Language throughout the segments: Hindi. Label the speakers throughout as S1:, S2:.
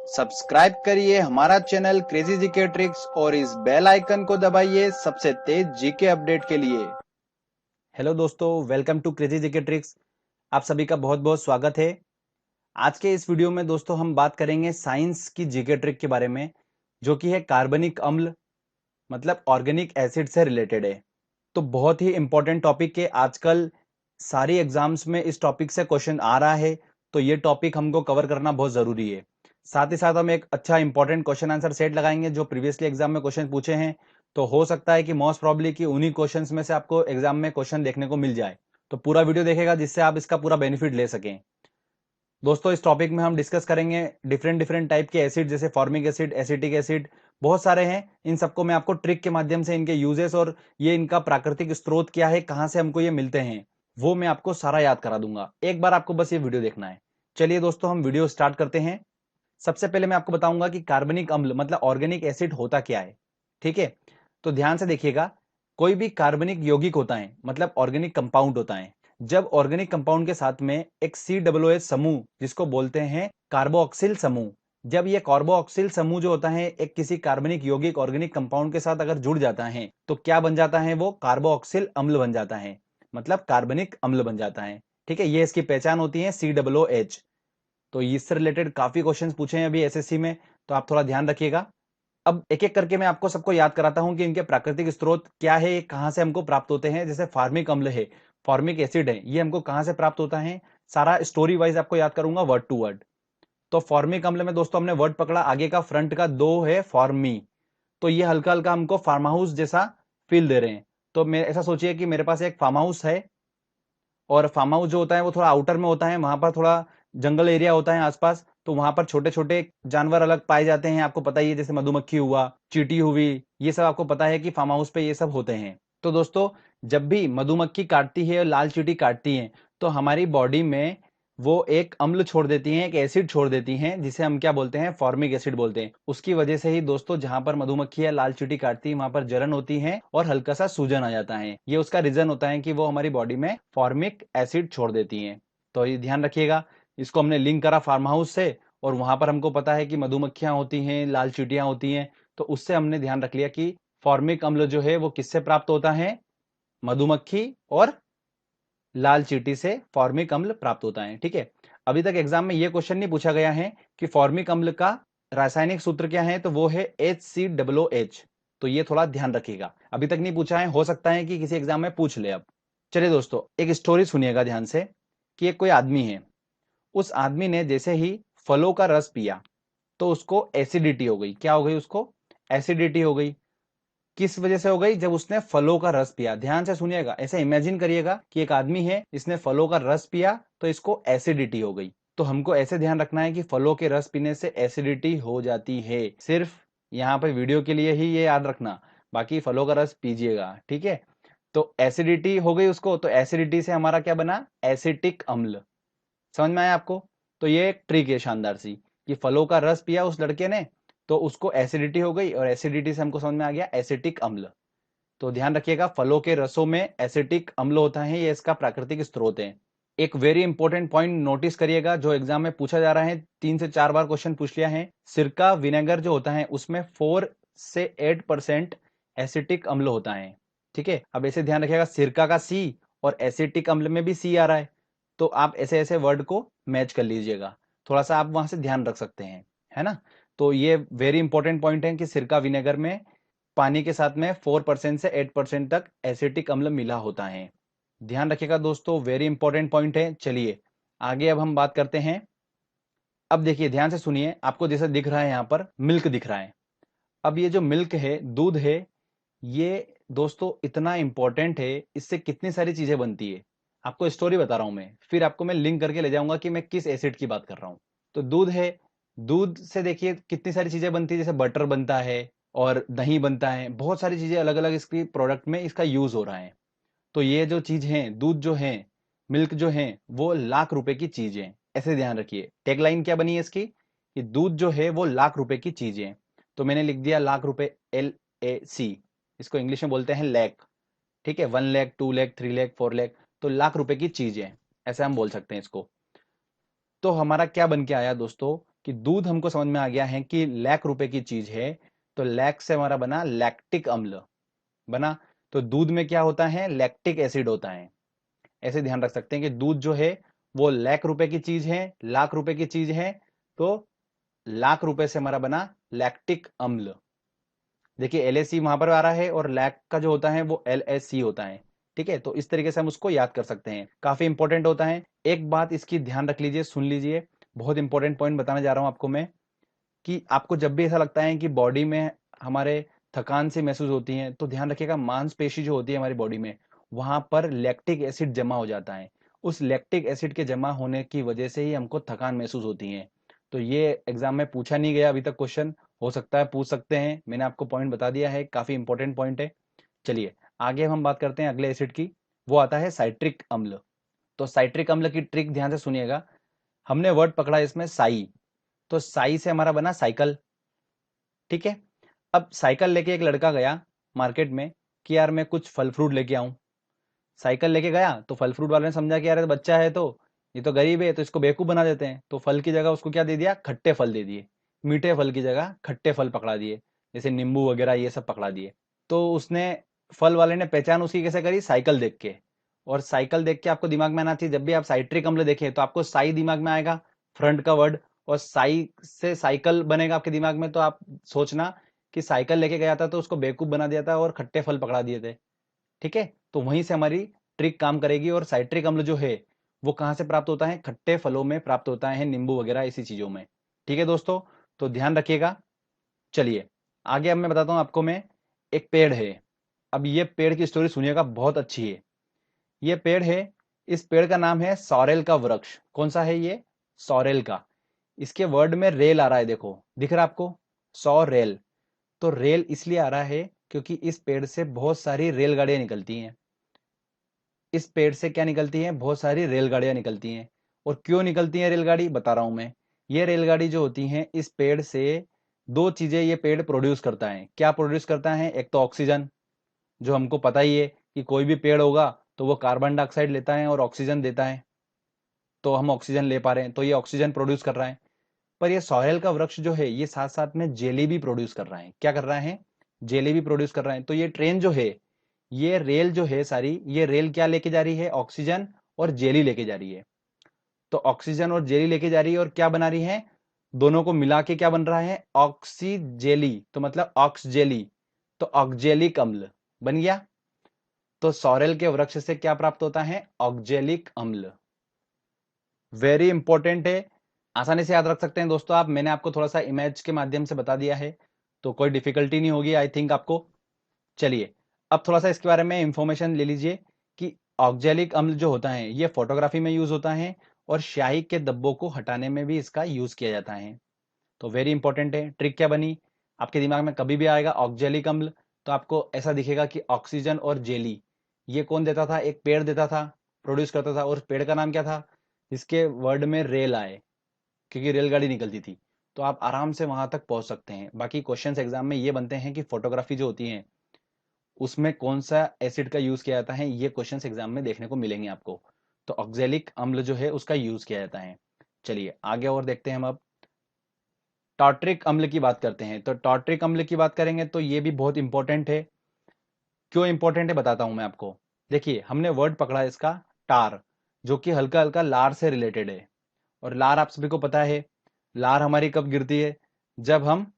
S1: सब्सक्राइब करिए हमारा चैनल क्रेजी जीके ट्रिक्स और इस बेल आइकन को दबाइए सबसे तेज जीके अपडेट के लिए। हेलो दोस्तों, welcome to crazy GK tricks. आप सभी का बहुत बहुत स्वागत है। आज के इस वीडियो में दोस्तों हम बात करेंगे साइंस की जीके ट्रिक के बारे में, जो कि है कार्बनिक अम्ल मतलब ऑर्गेनिक एसिड से रिलेटेड है। तो बहुत ही इंपॉर्टेंट टॉपिक है। आजकल सारी एग्जाम्स में इस टॉपिक से क्वेश्चन आ रहा है, तो ये टॉपिक हमको कवर करना बहुत जरूरी है। साथ ही साथ हम एक अच्छा इंपॉर्टेंट क्वेश्चन आंसर सेट लगाएंगे जो प्रीवियसली एग्जाम में क्वेश्चन पूछे हैं। तो हो सकता है कि मोस्ट प्रॉब्ली कि उन्हीं क्वेश्चंस में से आपको एग्जाम में क्वेश्चन देखने को मिल जाए। तो पूरा वीडियो देखेगा जिससे आप इसका पूरा बेनिफिट ले सकें। दोस्तों इस टॉपिक में हम डिस्कस करेंगे डिफरेंट डिफरेंट टाइप के एसिड, जैसे फॉर्मिक एसिड, एसिटिक एसिड, बहुत सारे हैं। इन सबको मैं आपको ट्रिक के माध्यम से इनके यूजेस और ये इनका प्राकृतिक स्रोत क्या है, कहां से हमको ये मिलते हैं, वो मैं आपको सारा याद करा दूंगा। एक बार आपको बस ये वीडियो देखना है। चलिए दोस्तों हम वीडियो स्टार्ट करते हैं। सबसे पहले मैं आपको बताऊंगा कि कार्बनिक अम्ल मतलब ऑर्गेनिक एसिड होता क्या है। ठीक है, तो ध्यान से देखिएगा। कोई भी कार्बनिक यौगिक होता है मतलब ऑर्गेनिक कंपाउंड होता है, जब ऑर्गेनिक कंपाउंड के साथ में एक COOH समूह जिसको बोलते हैं कार्बोक्सिल समूह, जब ये कार्बोक्सिल समूह जो होता है एक किसी कार्बनिक यौगिक ऑर्गेनिक कंपाउंड के साथ अगर जुड़ जाता है तो क्या बन जाता है, वो कार्बोक्सिल अम्ल बन जाता है, मतलब कार्बनिक अम्ल बन जाता है। ठीक है, ये इसकी पहचान होती है COOH। तो इससे रिलेटेड काफी क्वेश्चंस पूछे हैं अभी एसएससी में, तो आप थोड़ा ध्यान रखिएगा। अब एक एक करके मैं आपको सबको याद कराता हूं कि इनके प्राकृतिक स्रोत क्या है, कहां से हमको प्राप्त होते हैं। जैसे फार्मिक अम्ल है, फॉर्मिक एसिड है, ये हमको कहां से प्राप्त होता है, सारा स्टोरी वाइज आपको याद करूंगा वर्ड टू वर्ड। तो फॉर्मिक अम्ल में दोस्तों हमने वर्ड पकड़ा, आगे का फ्रंट का दो है फॉर्मी, तो ये हल्का हल्का हमको फार्म हाउस जैसा फील दे रहे हैं। तो मैं ऐसा सोचिए कि मेरे पास एक फार्म हाउस है, और फार्म हाउस जो होता है वो थोड़ा आउटर में होता है, वहां पर थोड़ा जंगल एरिया होता है आसपास, तो वहां पर छोटे छोटे जानवर अलग पाए जाते हैं, आपको पता ही है, जैसे मधुमक्खी हुआ, चींटी हुई, ये सब आपको पता है कि फार्म हाउस पे ये सब होते हैं। तो दोस्तों जब भी मधुमक्खी काटती है और लाल चींटी काटती है तो हमारी बॉडी में वो एक अम्ल छोड़ देती हैं, एक एसिड छोड़ देती हैं, जिसे हम क्या बोलते हैं, फॉर्मिक एसिड बोलते हैं। उसकी वजह से ही दोस्तों जहां पर मधुमक्खी या लाल चींटी काटती है वहां पर जलन होती है और हल्का सा सूजन आ जाता है। ये उसका रीजन होता है कि वो हमारी बॉडी में फॉर्मिक एसिड छोड़ देती हैं। तो ये ध्यान रखिएगा। इसको हमने लिंक करा फार्म हाउस से, और वहां पर हमको पता है कि मधुमक्खियां होती हैं, लाल चींटियां होती हैं, तो उससे हमने ध्यान रख लिया कि फॉर्मिक अम्ल जो है वो किससे प्राप्त होता है, मधुमक्खी और लाल चींटी से फॉर्मिक अम्ल प्राप्त होता है। ठीक है, अभी तक एग्जाम में यह क्वेश्चन नहीं पूछा गया है कि फॉर्मिक अम्ल का रासायनिक सूत्र क्या है, तो वो है HCOOH। तो ये थोड़ा ध्यान रखिएगा, अभी तक नहीं पूछा है, हो सकता है कि किसी एग्जाम में पूछ ले अब। चलिए दोस्तों एक स्टोरी सुनिएगा ध्यान से, कि एक कोई आदमी है, उस आदमी ने जैसे ही फलों का रस पिया तो उसको एसिडिटी हो गई। क्या हो गई उसको, एसिडिटी हो गई। किस वजह से हो गई, जब उसने फलों का रस पिया। ध्यान से सुनिएगा, ऐसे इमेजिन करिएगा कि एक आदमी है, इसने फलों का रस पिया तो इसको एसिडिटी हो गई। तो हमको ऐसे ध्यान रखना है कि फलों के रस पीने से एसिडिटी हो जाती है, सिर्फ यहाँ पे वीडियो के लिए ही ये याद रखना, बाकी फलों का रस पीजिएगा। ठीक है, तो एसिडिटी हो गई उसको, तो एसिडिटी से हमारा क्या बना, एसिटिक अम्ल। समझ में आया आपको। तो ये एक ट्रिक है शानदार सी, कि फलों का रस पिया उस लड़के ने तो उसको एसिडिटी हो गई, और एसिडिटी से हमको समझ में आ गया एसिटिक अम्ल। तो ध्यान रखिएगा, फलों के रसों में एसिटिक अम्ल होता है, ये इसका प्राकृतिक स्रोत है। एक वेरी इंपॉर्टेंट पॉइंट नोटिस करिएगा जो एग्जाम में पूछा जा रहा है, 3 से 4 बार क्वेश्चन पूछ लिया है। सिरका विनेगर जो होता है उसमें 4 से 8% एसिटिक अम्ल होता है। ठीक है, अब ऐसे ध्यान रखिएगा, सिरका का सी और एसिटिक अम्ल में भी सी आ रहा है, तो आप ऐसे ऐसे वर्ड को मैच कर लीजिएगा, थोड़ा सा आप वहां से ध्यान रख सकते हैं, है ना। तो ये वेरी इंपॉर्टेंट पॉइंट है कि सिरका विनेगर में पानी के साथ में 4% से 8% तक एसिटिक अम्ल मिला होता है। ध्यान रखिएगा दोस्तों, वेरी इंपॉर्टेंट पॉइंट है। चलिए आगे अब हम बात करते हैं। अब देखिए ध्यान से सुनिए, आपको जैसे दिख रहा है यहाँ पर मिल्क दिख रहा है। अब ये जो मिल्क है, दूध है, ये दोस्तों इतना इंपॉर्टेंट है, इससे कितनी सारी चीजें बनती है। आपको स्टोरी बता रहा हूं मैं, फिर आपको मैं लिंक करके ले जाऊंगा कि मैं किस एसिड की बात कर रहा हूं। तो दूध है, दूध से देखिए कितनी सारी चीजें बनती है, जैसे बटर बनता है और दही बनता है, बहुत सारी चीजें अलग अलग इसकी प्रोडक्ट में इसका यूज हो रहा है। तो ये जो चीज है, दूध जो है, मिल्क जो है, वो लाख रुपए की चीज है। ऐसे ध्यान रखिए, टैगलाइन क्या बनी है इसकी, कि दूध जो है वो लाख रुपए की चीज है। तो मैंने लिख दिया लाख रुपए, LAC, इसको इंग्लिश में बोलते हैं लैख। ठीक है, 1 लाख, 2 लाख, 3 लाख, 4 लाख, तो लाख रुपए की चीज है, ऐसे हम बोल सकते हैं इसको। तो हमारा क्या बन के आया दोस्तों, कि दूध हमको समझ में आ गया है कि लाख रुपए की चीज है, तो लाख से हमारा बना लैक्टिक अम्ल बना। तो दूध में क्या होता है, लैक्टिक एसिड होता है। ऐसे ध्यान रख सकते हैं कि दूध जो है वो लाख रुपए की चीज है, लाख रुपए की चीज है, तो लाख रुपए से हमारा बना लैक्टिक अम्ल। देखिए एलएसी वहां पर आ रहा है और लैक का जो होता है वो एलएससी होता है। ठीक है, तो इस तरीके से हम उसको याद कर सकते हैं, काफी इंपॉर्टेंट होता है। एक बात इसकी ध्यान रख लीजिए, सुन लीजिए, बहुत इंपॉर्टेंट पॉइंट बताने जा रहा हूं आपको मैं, कि आपको जब भी ऐसा लगता है कि बॉडी में हमारे थकान से महसूस होती है, तो ध्यान रखिएगा मांसपेशी जो होती है हमारी बॉडी में, वहां पर लैक्टिक एसिड जमा हो जाता है। उस लैक्टिक एसिड के जमा होने की वजह से ही हमको थकान महसूस होती है। तो ये एग्जाम में पूछा नहीं गया अभी तक क्वेश्चन, हो सकता है पूछ सकते हैं, मैंने आपको पॉइंट बता दिया है, काफी इंपॉर्टेंट पॉइंट है। चलिए आगे हम बात करते हैं अगले एसिड की, वो आता है साइट्रिक अम्ल। तो साइट्रिक अम्ल की ट्रिक ध्यान से सुनिएगा। हमने वर्ड पकड़ा इसमें साई, तो साई से हमारा बना साइकिल। ठीक है, अब साइकिल लेके एक लड़का गया मार्केट में कि यार मैं कुछ फल फ्रूट लेके आऊं। साइकिल लेके गया तो फल फ्रूट वाले ने समझा कि यार ये तो बच्चा है, तो ये तो गरीब है, तो इसको बेवकूफ बना देते हैं, तो फल की जगह उसको क्या दे दिया, खट्टे फल दे दिए। मीठे फल की जगह खट्टे फल पकड़ा दिए, जैसे नींबू वगैरह ये सब पकड़ा दिए। तो उसने, फल वाले ने पहचान उसकी कैसे करी, साइकिल देख के। और साइकिल देख के आपको दिमाग में आना चाहिए, जब भी आप साइट्रिक अम्ल देखें तो आपको साई दिमाग में आएगा, फ्रंट का वर्ड, और साई से साइकिल बनेगा आपके दिमाग में, तो आप सोचना कि साइकिल लेके गया था तो उसको बेवकूफ बना दिया था और खट्टे फल पकड़ा दिए थे। ठीक है, तो वहीं से हमारी ट्रिक काम करेगी। और साइट्रिक अम्ल जो है वो कहां से प्राप्त होता है, खट्टे फलों में प्राप्त होता है, नींबू वगैरह इसी चीजों में। ठीक है दोस्तों, तो ध्यान रखिएगा। चलिए आगे अब मैं बताता हूं आपको मैं, एक पेड़ है। अब ये पेड़ की स्टोरी सुनिएगा, बहुत अच्छी है। ये पेड़ है, इस पेड़ का नाम है सॉरेल का वृक्ष। कौन सा है ये, सॉरेल का। इसके वर्ड में रेल आ रहा है, देखो दिख रहा है आपको, सॉरेल। तो रेल इसलिए आ रहा है क्योंकि इस पेड़ से बहुत सारी रेलगाड़ियां निकलती हैं। इस पेड़ से क्या निकलती हैं, बहुत सारी रेलगाड़ियां निकलती हैं। और क्यों निकलती हैं रेलगाड़ी, बता रहा हूं मैं। ये रेलगाड़ी जो होती हैं इस पेड़ से, दो चीजें ये पेड़ प्रोड्यूस करता है। क्या प्रोड्यूस करता है, एक तो ऑक्सीजन, जो हमको पता ही है कि कोई भी पेड़ होगा तो वो कार्बन डाइऑक्साइड लेता है और ऑक्सीजन देता है, तो हम ऑक्सीजन ले पा रहे हैं, तो ये ऑक्सीजन प्रोड्यूस कर रहा है। पर ये सॉरेल का वृक्ष जो है ये साथ साथ में जेली भी प्रोड्यूस कर रहा है। क्या कर रहा है, जेली भी प्रोड्यूस कर रहा है। तो ये ट्रेन जो है, ये रेल जो है सारी, ये रेल क्या लेके जा रही है, ऑक्सीजन और जेली लेके जा रही है। तो ऑक्सीजन और जेली लेके जा रही है और क्या बना रही है, दोनों को मिला के क्या बन रहा है, ऑक्सीजेली, तो मतलब ऑक्स जेली, तो ऑक्जेलिक अम्ल बन गया। तो सॉरेल के वृक्ष से क्या प्राप्त होता है, ऑक्जेलिक अम्ल। वेरी इंपॉर्टेंट है, आसानी से याद रख सकते हैं दोस्तों आप। मैंने आपको थोड़ा सा इमेज के माध्यम से बता दिया है, तो कोई डिफिकल्टी नहीं होगी आई थिंक आपको। चलिए अब थोड़ा सा इसके बारे में इंफॉर्मेशन ले लीजिए कि ऑक्जेलिक अम्ल जो होता है ये फोटोग्राफी में यूज होता है और स्याही के धब्बों को हटाने में भी इसका यूज किया जाता है। तो वेरी इंपॉर्टेंट है। ट्रिक क्या बनी, आपके दिमाग में कभी भी आएगा ऑक्जेलिक अम्ल, तो आपको ऐसा दिखेगा कि ऑक्सीजन और जेली, ये कौन देता था, एक पेड़ देता था, प्रोड्यूस करता था। और पेड़ का नाम क्या था, इसके वर्ड में रेल आए, क्योंकि रेलगाड़ी निकलती थी। तो आप आराम से वहां तक पहुंच सकते हैं। बाकी क्वेश्चंस एग्जाम में ये बनते हैं कि फोटोग्राफी जो होती है उसमें कौन सा एसिड का यूज किया जाता है, ये क्वेश्चंस एग्जाम में देखने को मिलेंगे आपको। तो ऑक्जेलिक अम्ल जो है उसका यूज किया जाता है। चलिए आगे और देखते हैं हम अब टार्ट्रिक अम्ल की बात करते हैं। तो टार्ट्रिक अम्ल की बात करेंगे तो ये भी बहुत इंपॉर्टेंट है। क्यों इंपॉर्टेंट है बताता हूं मैं आपको। देखिए हमने वर्ड पकड़ा इसका टार, जो कि हल्का हल्का लार से रिलेटेड है। और लार आप सभी को पता है, लार हमारी कब गिरती है, जब हम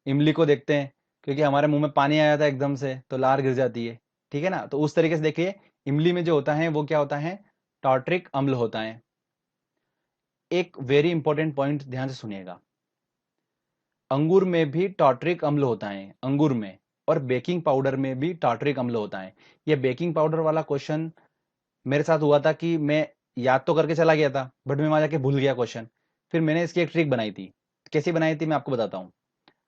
S1: इमली को देखते हैं, क्योंकि हमारे मुंह में पानी आया था एकदम से तो लार गिर जाती है। ठीक है ना, तो उस तरीके से देखिए इमली में जो होता है वो क्या होता है, टार्ट्रिक अम्ल होता है। एक वेरी इंपॉर्टेंट पॉइंट ध्यान से सुनिएगा, अंगूर में भी टार्ट्रिक अम्ल होता है, अंगूर में। और बेकिंग पाउडर में भी टार्ट्रिक अम्ल होता है। ये बेकिंग पाउडर वाला क्वेश्चन मेरे साथ हुआ था कि मैं याद तो करके चला गया था बट मैं वहां जाके भूल गया क्वेश्चन। फिर मैंने इसकी एक ट्रिक बनाई थी। कैसी बनाई थी मैं आपको बताता हूँ,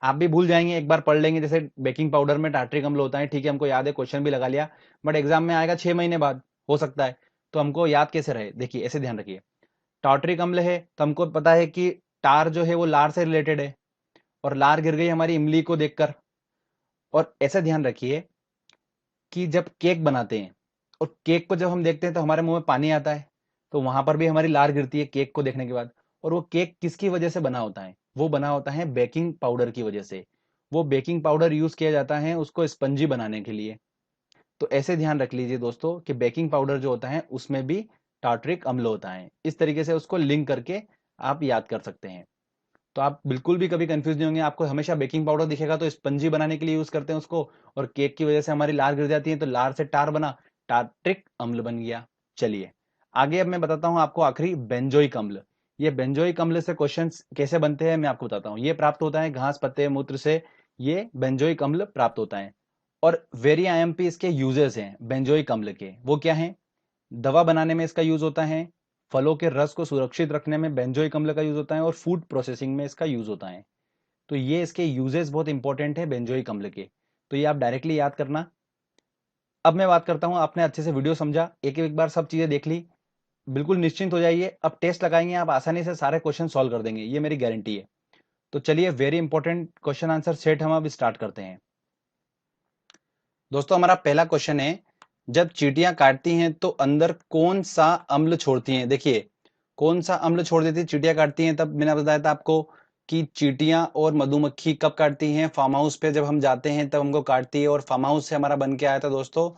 S1: आप भी भूल जाएंगे, एक बार पढ़ लेंगे। जैसे बेकिंग पाउडर में टार्ट्रिक अम्ल होता है, ठीक है हमको याद है, क्वेश्चन भी लगा लिया, बट एग्जाम में आएगा 6 महीने बाद हो सकता है, तो हमको याद कैसे रहे, देखिए ऐसे ध्यान रखिए। टार्ट्रिक अम्ल है तो हमको पता है कि टार जो है वो लार से रिलेटेड है, और लार गिर गई हमारी इमली को देखकर। और ऐसे ध्यान रखिए कि जब केक बनाते हैं और केक को जब हम देखते हैं तो हमारे मुंह में पानी आता है, तो वहां पर भी हमारी लार गिरती है केक को देखने के बाद। और वो केक किसकी वजह से बना होता है? वो बना होता है बेकिंग पाउडर की वजह से। वो बेकिंग पाउडर यूज किया जाता है उसको स्पंजी बनाने के लिए। तो ऐसे ध्यान रख लीजिए दोस्तों कि बेकिंग पाउडर जो होता है उसमें भी टार्टरिक अम्ल होता है। इस तरीके से उसको लिंक करके आप याद कर सकते हैं। तो आप बिल्कुल भी कभी कंफ्यूज नहीं होंगे। आपको हमेशा बेकिंग पाउडर दिखेगा तो स्पंजी बनाने के लिए यूज करते हैं उसको, और केक की वजह से हमारी लार गिर जाती है तो लार से टार बना, टार्ट्रिक अम्ल बन गया। चलिए आगे अब मैं बताता हूं आपको आखिरी बेंजोइक अम्ल। ये बेंजोइक अम्ल से क्वेश्चंस कैसे बनते हैं मैं आपको बताता हूँ। ये प्राप्त होता है घास पत्ते मूत्र से, ये बेंजोइक अम्ल प्राप्त होता है। और वेरी आईएमपी इसके यूजेस हैं बेंजोइक अम्ल के, वो क्या हैं? दवा बनाने में इसका यूज होता है, फलों के रस को सुरक्षित रखने में बेंजोइक अम्ल का यूज होता है, और फूड प्रोसेसिंग में इसका यूज होता है। तो ये इसके यूजेस बहुत इंपॉर्टेंट है बेंजोइक अम्ल के, तो ये आप डायरेक्टली याद करना। अब मैं बात करता हूं, आपने अच्छे से वीडियो समझा, एक एक बार सब चीजें देख ली, बिल्कुल निश्चिंत हो जाइए। अब टेस्ट लगाएंगे आप आसानी से सारे क्वेश्चन सॉल्व कर देंगे, ये मेरी गारंटी है। तो चलिए very important question answer set हम अब स्टार्ट करते हैं। दोस्तों हमारा पहला क्वेश्चन है, जब चींटियां काटती हैं तो अंदर कौन सा अम्ल छोड़ती हैं? देखिए कौन सा अम्ल छोड़ देती है चींटियां काटती हैं? तब मैंने बताया था आपको कि चींटियां और मधुमक्खी कब काटती हैं? फार्म हाउस पे जब हम जाते हैं तब हमको काटती है। और फार्म हाउस से हमारा बन के आया था दोस्तों,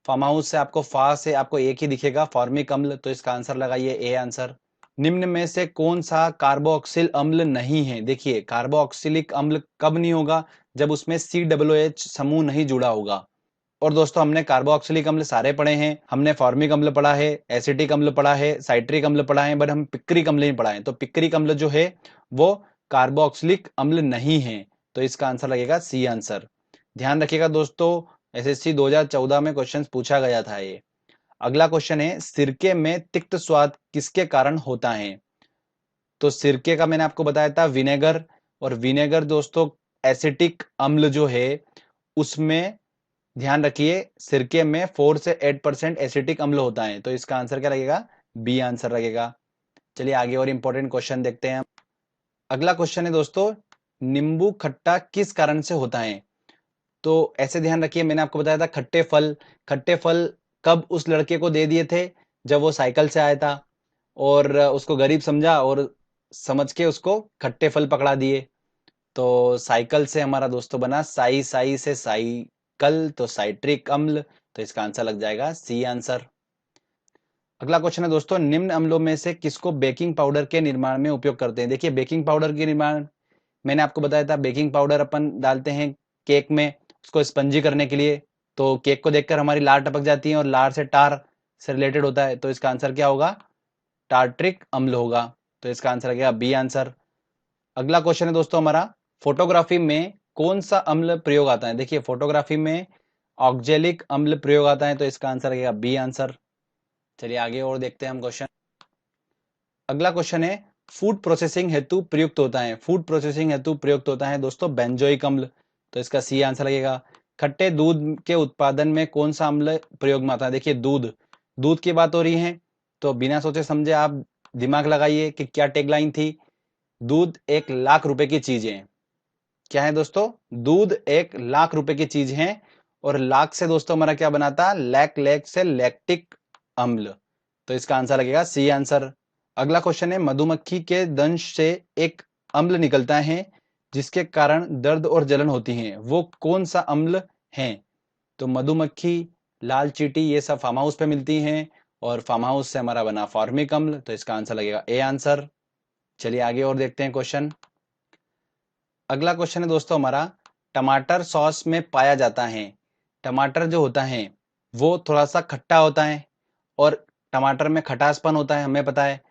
S1: फार्म हाउस से आपको फा से आपको एक ही दिखेगा, फॉर्मिक अम्ल। तो इसका आंसर लगाइए ए आंसर। निम्न में से कौन सा कार्बोक्सिल अम्ल नहीं है? देखिए कार्बोक्सिलिक अम्ल कब नहीं होगा? जब उसमें COOH समूह नहीं जुड़ा होगा। और दोस्तों हमने कार्बोक्सिलिक अम्ल सारे पढ़े हैं, हमने फॉर्मिक अम्ल पढ़ा है, एसिटिक अम्ल पढ़ा है, साइट्रिक अम्ल पढ़ा है, बट हम पिक्रिक अम्ल नहीं पढ़ा है। तो पिक्रिक अम्ल जो है वो कार्बोक्सिलिक अम्ल नहीं है, तो इसका आंसर लगेगा सी आंसर। ध्यान रखिएगा दोस्तों, SSC 2014 में क्वेश्चन पूछा गया था ये। अगला क्वेश्चन है, सिरके में तिक्त स्वाद किसके कारण होता है? तो सिरके का मैंने आपको बताया था विनेगर, और विनेगर दोस्तों एसिटिक अम्ल जो है उसमें ध्यान रखिए सिरके में 4 से 8% एसिटिक अम्ल होता है। तो इसका आंसर क्या लगेगा? बी आंसर लगेगा। चलिए आगे और इंपॉर्टेंट क्वेश्चन देखते हैं। अगला क्वेश्चन है दोस्तों, नींबू खट्टा किस कारण से होता है? तो ऐसे ध्यान रखिए, मैंने आपको बताया था खट्टे फल कब उस लड़के को दे दिए थे? जब वो साइकिल से आया था और उसको गरीब समझा और समझ के उसको खट्टे फल पकड़ा दिए। तो साइकिल से हमारा दोस्तों बना साई, साई से साइकिल, तो साइट्रिक अम्ल। तो इसका आंसर लग जाएगा सी आंसर। अगला क्वेश्चन है दोस्तों, निम्न अम्लों में से किसको बेकिंग पाउडर के निर्माण में उपयोग करते हैं? देखिए बेकिंग पाउडर के निर्माण मैंने आपको बताया था, बेकिंग पाउडर अपन डालते हैं केक में उसको स्पंजी करने के लिए। तो केक को देखकर हमारी लार टपक जाती है और लार से टार से रिलेटेड होता है। तो इसका आंसर क्या होगा? टार्ट्रिक अम्ल होगा। तो इसका आंसर लगेगा बी आंसर। अगला क्वेश्चन है दोस्तों हमारा, फोटोग्राफी में कौन सा अम्ल प्रयोग आता है? देखिए फोटोग्राफी में ऑक्जेलिक अम्ल प्रयोग आता है। तो इसका आंसर लगेगा बी आंसर। चलिए आगे और देखते हैं हम क्वेश्चन। अगला क्वेश्चन है, फूड प्रोसेसिंग हेतु प्रयुक्त होता है? फूड प्रोसेसिंग हेतु प्रयुक्त होता है दोस्तों बेंजोइक अम्ल। तो इसका सी आंसर लगेगा। खट्टे दूध के उत्पादन में कौन सा अम्ल प्रयोग में आता है? देखिए दूध की बात हो रही है, तो बिना सोचे समझे आप दिमाग लगाइए कि क्या टैगलाइन थी। दूध 1,00,000 रुपए की चीज है। क्या है दोस्तों? दूध 1,00,000 रुपए की चीज है। और लाख से दोस्तों हमारा क्या बनाता? लैक से लैक्टिक अम्ल। तो इसका आंसर लगेगा सी आंसर। अगला क्वेश्चन है, मधुमक्खी के दंश से एक अम्ल निकलता है जिसके कारण दर्द और जलन होती है, वो कौन सा अम्ल है? तो मधुमक्खी, लाल चींटी, ये सब फार्म हाउस पे मिलती हैं, और फार्म हाउस से हमारा बना फॉर्मिक अम्ल। तो इसका आंसर लगेगा ए आंसर। चलिए आगे और देखते हैं क्वेश्चन। अगला क्वेश्चन है दोस्तों हमारा, टमाटर सॉस में पाया जाता है। टमाटर जो होता है वो थोड़ा सा खट्टा होता है, और टमाटर में खटासपन होता है हमें पता है।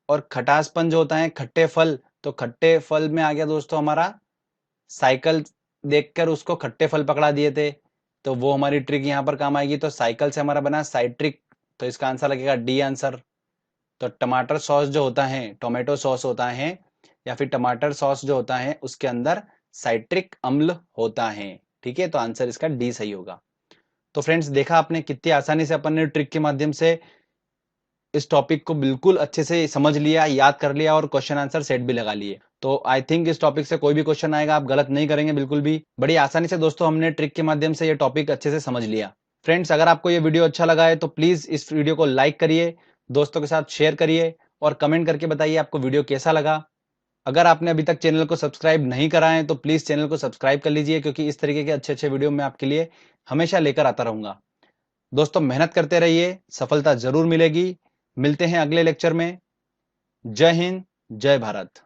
S1: और खटासपन जो होता है खट्टे फल, तो खट्टे फल में आ गया दोस्तों हमारा साइकिल, देखकर उसको खट्टे फल पकड़ा दिए थे। तो वो हमारी ट्रिक यहाँ पर काम आएगी। तो साइकिल से हमारा बना साइट्रिक। तो इसका आंसर लगेगा डी आंसर। तो टमाटर सॉस जो होता है, टोमेटो सॉस होता है, या फिर टमाटर सॉस जो होता है उसके अंदर साइट्रिक अम्ल होता है। ठीक है, तो आंसर इसका डी सही होगा। तो फ्रेंड्स देखा आपने कितनी आसानी से अपन ने ट्रिक के माध्यम से इस टॉपिक को बिल्कुल अच्छे से समझ लिया, याद कर लिया, और क्वेश्चन आंसर सेट भी लगा लिए। तो आई थिंक इस टॉपिक से कोई भी क्वेश्चन आएगा आप गलत नहीं करेंगे बिल्कुल भी। बड़ी आसानी से दोस्तों हमने ट्रिक के माध्यम से ये टॉपिक अच्छे से समझ लिया। फ्रेंड्स अगर आपको ये वीडियो अच्छा लगा है तो प्लीज इस वीडियो को लाइक करिए, दोस्तों के साथ शेयर करिए, और कमेंट करके बताइए आपको वीडियो कैसा लगा। अगर आपने अभी तक चैनल को सब्सक्राइब नहीं करा है तो प्लीज चैनल को सब्सक्राइब कर लीजिए, क्योंकि इस तरीके के अच्छे अच्छे वीडियो मैं आपके लिए हमेशा लेकर आता रहूंगा। दोस्तों मेहनत करते रहिए, सफलता जरूर मिलेगी। मिलते हैं अगले लेक्चर में। जय हिंद, जय भारत।